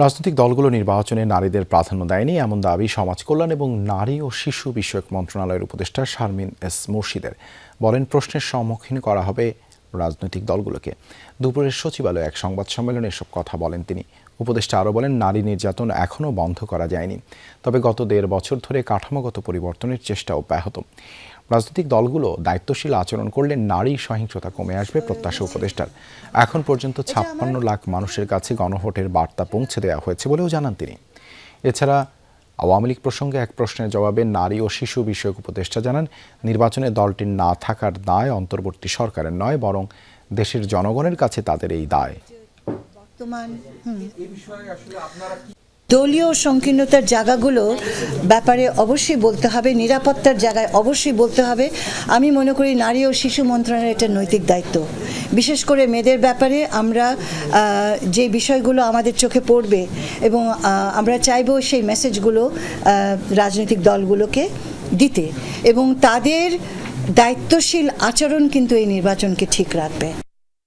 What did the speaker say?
রাজনৈতিক দলগুলো নির্বাচনে নারীদের প্রাধান্য দেয়নি এমন দাবি সমাজ কল্যাণ এবং নারী ও শিশু বিষয়ক মন্ত্রণালয়ের উপদেষ্টা শারমিন এস মুর্শিদের। বলেন, প্রশ্নের সম্মুখীন করা হবে রাজনৈতিক দলগুলোকে। দুপুরের সচিবালয়ে এক সংবাদ সম্মেলনে এসব কথা বলেন তিনি। উপদেষ্টা আরও বলেন, নারী নির্যাতন এখনও বন্ধ করা যায়নি, তবে গত ১.৫ বছর ধরে কাঠামোগত পরিবর্তনের চেষ্টা অব্যাহত। রাজনৈতিক দলগুলো দায়িত্বশীল আচরণ করলে নারী সহিংসতা কমে আসবে প্রত্যাশা উপদেষ্টার। এখন পর্যন্ত ৫৬ লাখ মানুষের কাছে গণভোটের বার্তা পৌঁছে দেওয়া হয়েছে বলেও জানান তিনি। এছাড়া আওয়ামী লীগ প্রসঙ্গে এক প্রশ্নের জবাবে নারী ও শিশু বিষয়ক উপদেষ্টা জানান, নির্বাচনে দলটির না থাকার দায় অন্তর্বর্তী সরকারের নয়, বরং দেশের জনগণের কাছে তাদের এই দায়। দলীয় সংকীর্ণতার জায়গাগুলো ব্যাপারে অবশ্যই বলতে হবে, নিরাপত্তার জায়গায় অবশ্যই বলতে হবে। আমি মনে করি নারী ও শিশু মন্ত্রণালয়ের এটা নৈতিক দায়িত্ব। বিশেষ করে মেয়েদের ব্যাপারে আমরা যে বিষয়গুলো আমাদের চোখে পড়বে এবং আমরা চাইব সেই মেসেজগুলো রাজনৈতিক দলগুলোকে দিতে, এবং তাদের দায়িত্বশীল আচরণ কিন্তু এই নির্বাচনকে ঠিক রাখবে।